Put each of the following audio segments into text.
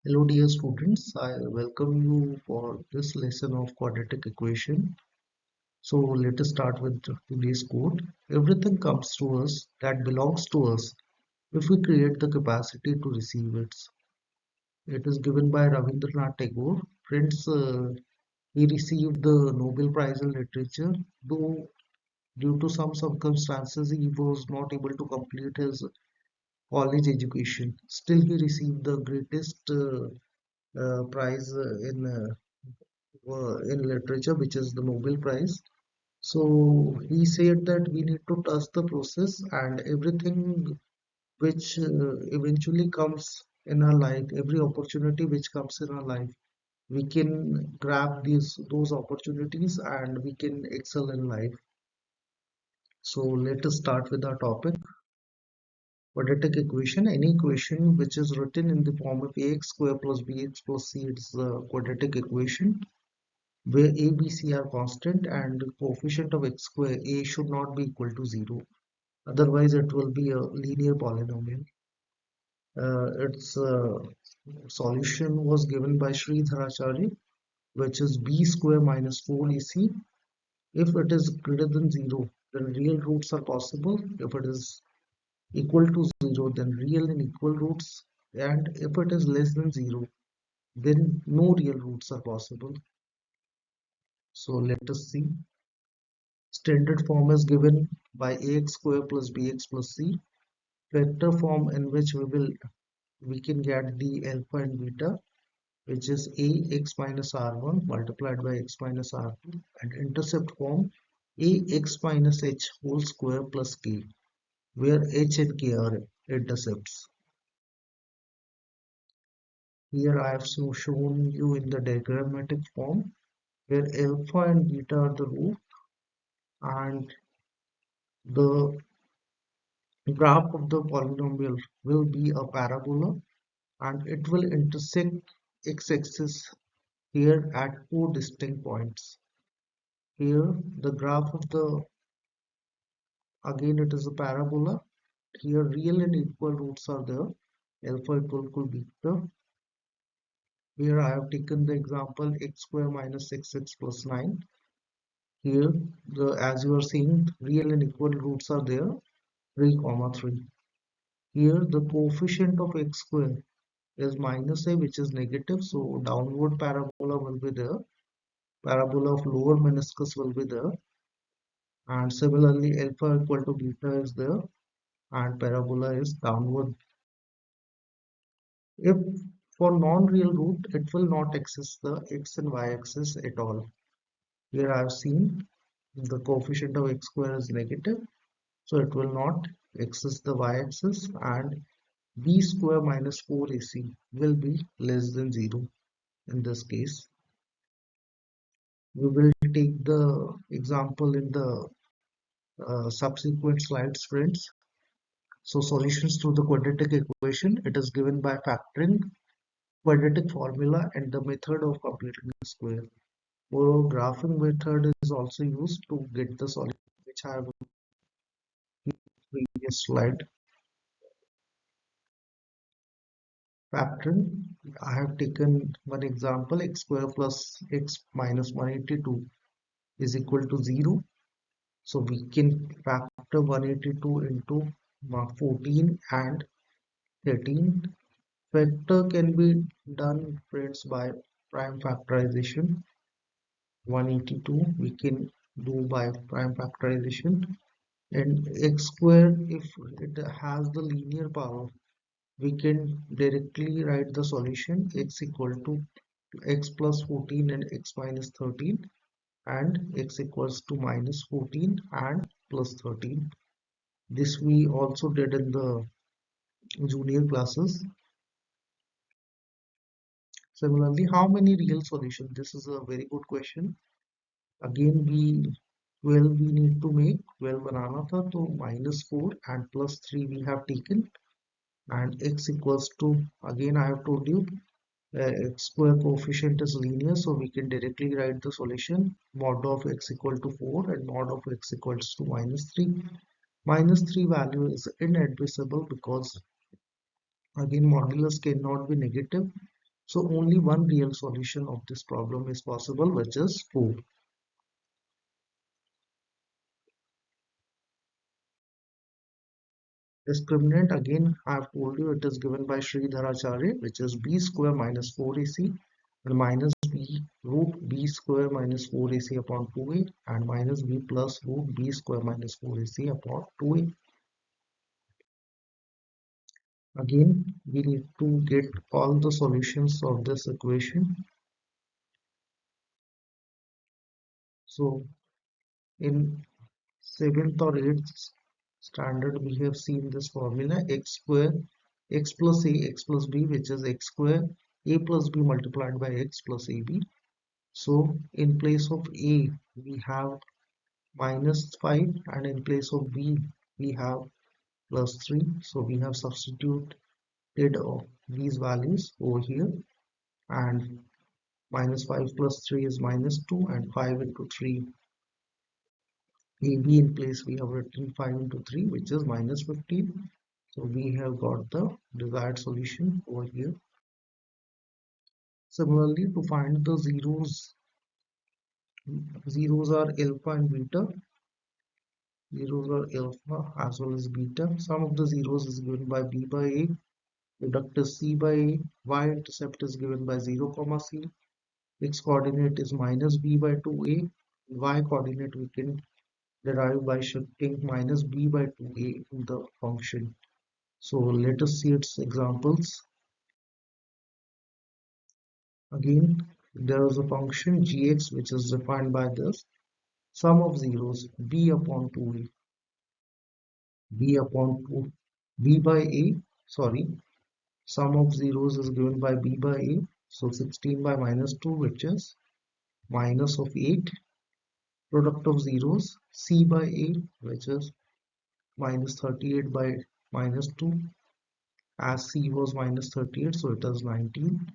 Hello dear students, I welcome you for this lesson of quadratic equation. So let us start with today's quote. Everything comes to us that belongs to us if we create the capacity to receive it. It is given by Rabindranath Tagore. Friends, he received the Nobel Prize in Literature, though due to some circumstances he was not able to complete his college education. Still he received the greatest prize in literature, which is the Nobel Prize. So he said that we need to trust the process and everything which eventually comes in our life, every opportunity which comes in our life, we can grab those opportunities and we can excel in life. So let us start with our topic. Quadratic equation, any equation which is written in the form of ax square plus bx plus c, it's a quadratic equation where a, b, c are constant and the coefficient of x square a should not be equal to 0. Otherwise, it will be a linear polynomial. Its solution was given by Sridharacharya, which is b square minus 4ac. If it is greater than 0, then real roots are possible. If it is equal to 0, then real and equal roots. And if it is less than 0, then no real roots are possible. So let us see. Standard form is given by ax square plus bx plus c. Vector form in which we can get the alpha and beta, which is ax minus r1 multiplied by x minus r2, and intercept form ax minus h whole square plus k, where h and k are intercepts. Here I have shown you in the diagrammatic form where alpha and beta are the root and the graph of the polynomial will be a parabola and it will intersect x-axis here at four distinct points. Here the graph of the, again it is a parabola. Here real and equal roots are there. Alpha equal to beta. Here I have taken the example x square minus 6x plus 9. Here as you are seeing real and equal roots are there 3 comma 3. Here the coefficient of x square is minus a, which is negative, so downward parabola will be there. Parabola of lower meniscus will be there, and similarly alpha equal to beta is there and parabola is downward. If for non-real root, it will not access the x and y axis at all. Here I have seen the coefficient of x square is negative, so it will not access the y axis, and b square minus 4ac will be less than 0 in this case. We will take the example in the subsequent slides, friends. So solutions to the quadratic equation, it is given by factoring quadratic formula and the method of completing the square. Or graphing method is also used to get the solution, which I have in the previous slide. Factoring, I have taken one example, x square plus x minus 182 is equal to 0. So we can factor 182 into 14 and 13. Factor can be done, friends, by prime factorization. 182 we can do by prime factorization, and x square, if it has the linear power, we can directly write the solution x equal to x plus 14 and x minus 13, and x equals to minus 14 and plus 13. This we also did in the junior classes. Similarly, how many real solutions? This is a very good question. Again, 12 we need to make, 12 बनाना था, तो -4 and +3 we have taken, and x equals to, again I have told you, x square coefficient is linear, so we can directly write the solution mod of x equal to 4 and mod of x equals to -3. -3 value is inadmissible because again modulus cannot be negative. So only one real solution of this problem is possible, which is 4. Discriminant, again I have told you, it is given by Sridharacharya, which is b square minus 4ac and minus b root b square minus 4ac upon 2a and minus b plus root b square minus 4ac upon 2a. Again, we need to get all the solutions of this equation. So in 7th or 8th standard, we have seen this formula x square, x plus a, x plus b, which is x square, a plus b multiplied by x plus ab. So in place of a, we have minus 5 and in place of b, we have plus 3. So we have substituted these values over here, and minus 5 plus 3 is minus 2 and 5 into 3 AB in place we have written 5 into 3, which is minus 15. So we have got the desired solution over here. Similarly, to find the zeros are alpha and beta. Zeros are alpha as well as beta. Sum of the zeros is given by b by a. Product is c by a. Y-intercept is given by 0 comma c. X coordinate is minus b by 2a. Y coordinate we can derive by shifting minus b by 2a in the function. So let us see its examples. Again, there is a function gx which is defined by this sum of zeros b upon 2a, b upon 2, b by a, sorry, sum of zeros is given by b by a, so 16 by minus 2, which is minus of 8, product of zeros c by a, which is minus 38 by minus 2, as c was minus 38, so it is 19.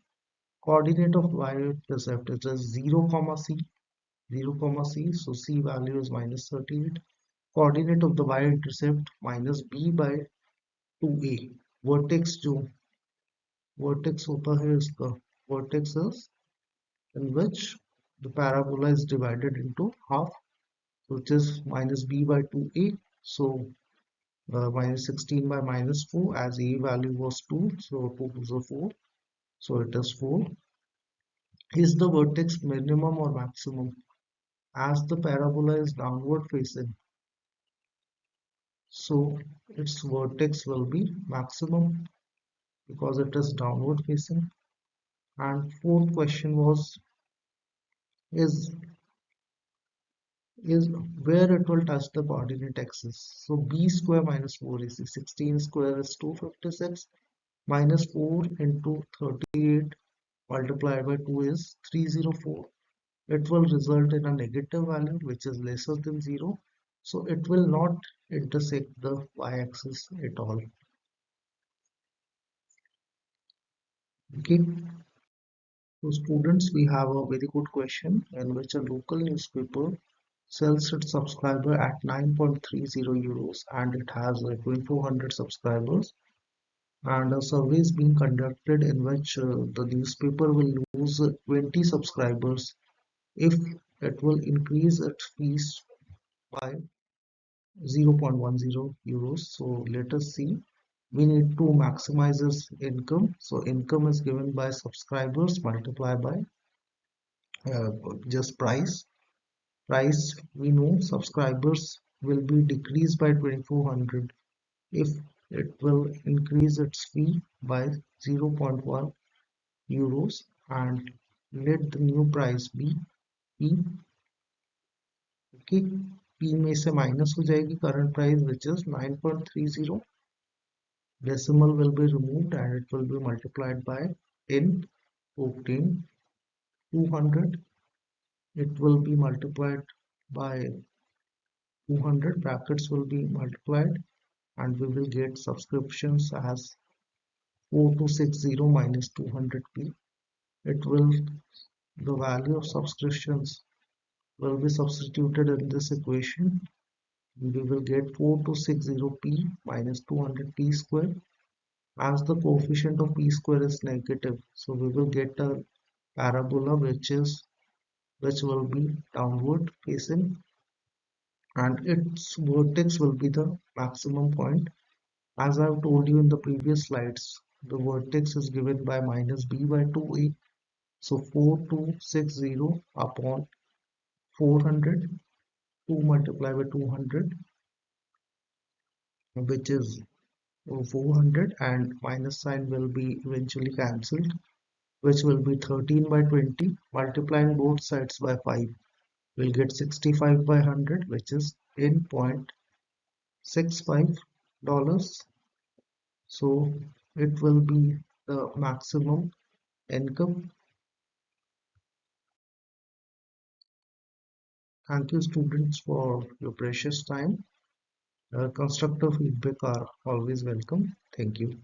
Coordinate of y-intercept is 0 comma c, 0 comma c, so c value is minus 38. Coordinate of the y-intercept minus b by 2a. Vertex जो vertex होता है इसका vertex is in which the parabola is divided into half, which is minus b by 2a. So minus 16 by minus 4, as a value was 2, so 2 is a 4, so it is 4. Is the vertex minimum or maximum? As the parabola is downward facing, so its vertex will be maximum because it is downward facing. And fourth question was is is where it will touch the coordinate axis. So b square minus 4ac, 16 square is 256, minus 4 into 38 multiplied by 2 is 304. It will result in a negative value which is lesser than 0. So it will not intersect the y-axis at all. Okay. So students, we have a very good question in which a local newspaper sells its subscriber at 9.30 euros and it has 2400 subscribers, and a survey is being conducted in which the newspaper will lose 20 subscribers if it will increase its fees by 0.10 euros. So let us see. We need to maximize its income. So income is given by subscribers multiplied by uh, just price. Price, we know subscribers will be decreased by 2400 if it will increase its fee by 0.1 euros, and let the new price be P. Okay, P में से minus हो जाएगी current price which is 9.30. Decimal will be removed and it will be multiplied by 10, 14, 200. It will be multiplied by 200, brackets will be multiplied, and we will get subscriptions as 4260 minus 200p. It will, the value of subscriptions will be substituted in this equation. We will get 4260p minus 200p square, as the coefficient of p square is negative, so we will get a parabola which will be downward facing, and its vertex will be the maximum point. As I've told you in the previous slides, the vertex is given by minus b by 2a. So 4260 upon 400, 2 multiplied by 200, which is 400, and minus sign will be eventually cancelled, which will be 13 by 20. Multiplying both sides by 5, we'll get 65 by 100, which is $10.65. So it will be the maximum income. Thank you, students, for your precious time. Constructive feedback are always welcome. Thank you.